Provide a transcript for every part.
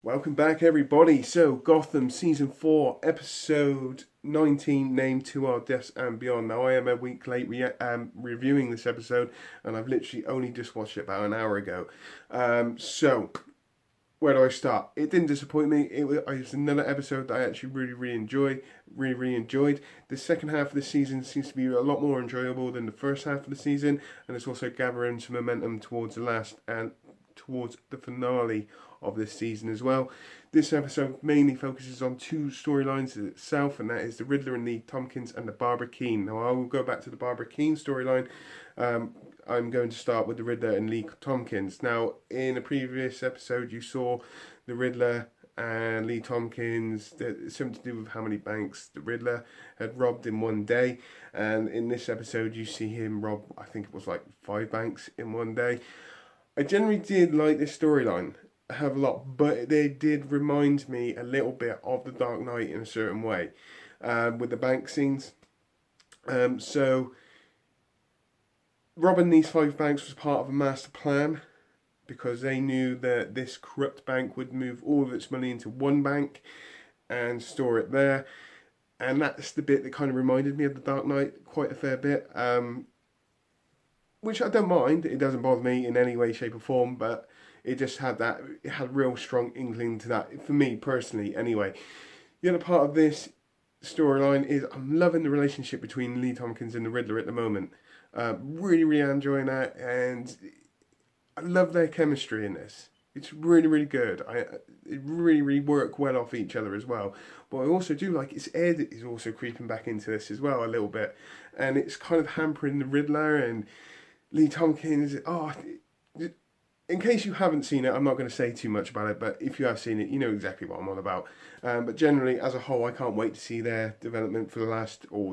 Welcome back, everybody. So, Gotham Season 4, Episode 19, named To Our Deaths and Beyond. Now, I am a week late reviewing this episode, and I've literally only just watched it about an hour ago. So, where do I start? It didn't disappoint me. It was another episode that I actually really enjoyed. The second half of the season seems to be a lot more enjoyable than the first half of the season, and it's also gathering some momentum towards the last and towards the finale of this season as well. This episode mainly focuses on two storylines itself, and that is the Riddler and Lee Tompkins and the Barbara Keene. Now, I will go back to the Barbara Keene storyline. I'm going to start with the Riddler and Lee Tompkins. Now, in a previous episode, you saw the Riddler and Lee Tompkins, something to do with how many banks the Riddler had robbed in one day. And in this episode, you see him rob, I think it was like 5 banks in one day. I generally did like this storyline a hell of a lot, but they did remind me a little bit of The Dark Knight in a certain way, with the bank scenes. So, robbing these 5 banks was part of a master plan because they knew that this corrupt bank would move all of its money into one bank and store it there. And that's the bit that kind of reminded me of The Dark Knight quite a fair bit. Which I don't mind. It doesn't bother me in any way, shape, or form. But it just had that. It had a real strong inkling to that for me personally. Anyway, the other part of this storyline is I'm loving the relationship between Lee Tompkins and the Riddler at the moment. Really enjoying that, and I love their chemistry in this. It's really good. It really work well off each other as well. But I also do like is Ed is also creeping back into this as well a little bit, and it's kind of hampering the Riddler and Lee Tompkins. In case you haven't seen it, I'm not going to say too much about it, but if you have seen it, you know exactly what I'm on about. But generally, as a whole, I can't wait to see their development for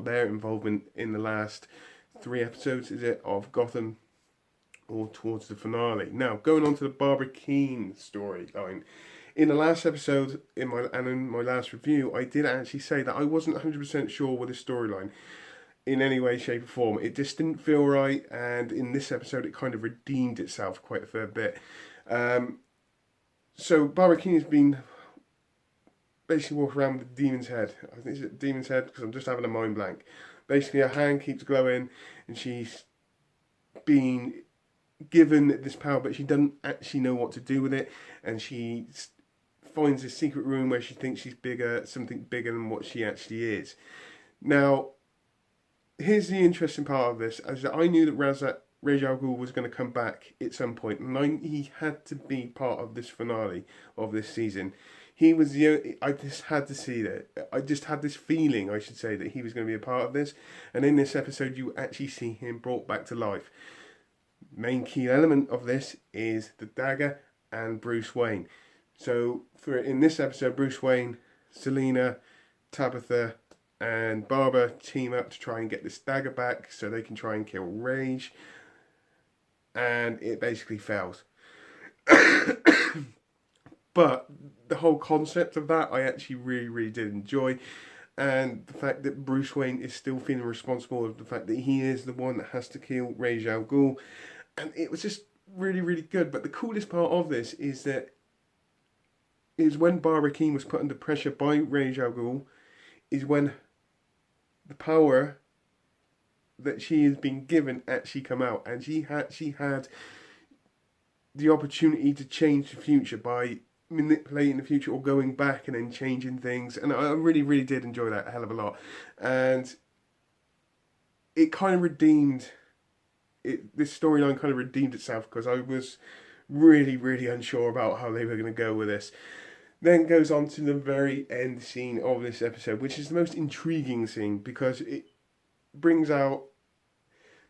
their involvement in the last 3 episodes, is it, of Gotham, or towards the finale. Now, going on to the Barbara Keene storyline. In the last episode, in my last review, I did actually say that I wasn't 100% sure with the storyline in any way, shape, or form. It just didn't feel right, and in this episode, it kind of redeemed itself quite a fair bit. So Barbara Keene has been basically walking around with the demon's head. I think it's demon's head because I'm just having a mind blank. Basically, her hand keeps glowing, and she's been given this power, but she doesn't actually know what to do with it, and she finds a secret room where she thinks she's something bigger than what she actually is. Now, here's the interesting part of this, is that I knew that Ra's al Ghul was going to come back at some point, and he had to be part of this finale of this season. He was I just had to see that. I just had this feeling, I should say, that he was going to be a part of this. And in this episode, you actually see him brought back to life. Main key element of this is the dagger and Bruce Wayne. So in this episode, Bruce Wayne, Selina, Tabitha, and Barbara team up to try and get this dagger back so they can try and kill Rage. And it basically fails. But the whole concept of that I actually really did enjoy. And the fact that Bruce Wayne is still feeling responsible of the fact that he is the one that has to kill Ra's al Ghul. And it was just really good. But the coolest part of this is when Barbara Keene was put under pressure by Ra's al Ghul, is when the power that she has been given actually come out. And she had the opportunity to change the future by manipulating the future or going back and then changing things. And I really did enjoy that a hell of a lot. And it kind of redeemed it. This storyline kind of redeemed itself because I was really unsure about how they were going to go with this. Then goes on to the very end scene of this episode, which is the most intriguing scene because it brings out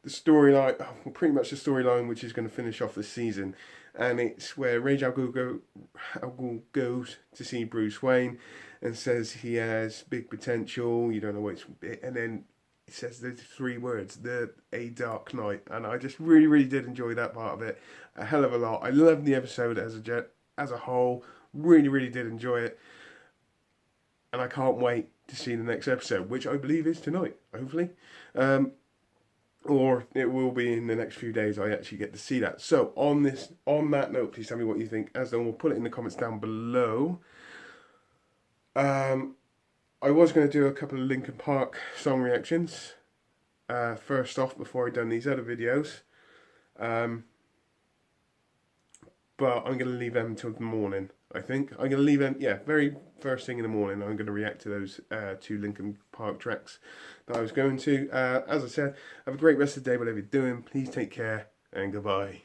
the storyline, pretty much the storyline which is going to finish off the season. And it's where Ra's al Ghul goes to see Bruce Wayne and says he has big potential, you don't know what it's... And then it says the 3 words, A Dark Knight. And I just really did enjoy that part of it a hell of a lot. I loved the episode as a whole. Really did enjoy it. And I can't wait to see the next episode, which I believe is tonight, hopefully. or it will be in the next few days I actually get to see that. So on that note, please tell me what you think. As though we'll put it in the comments down below. I was going to do a couple of Linkin Park song reactions first off before I done these other videos, but I'm going to leave them until the morning. I think I'm going to leave them, very first thing in the morning. I'm going to react to those two Linkin Park tracks that I was going to. As I said, have a great rest of the day, whatever you're doing. Please take care and goodbye.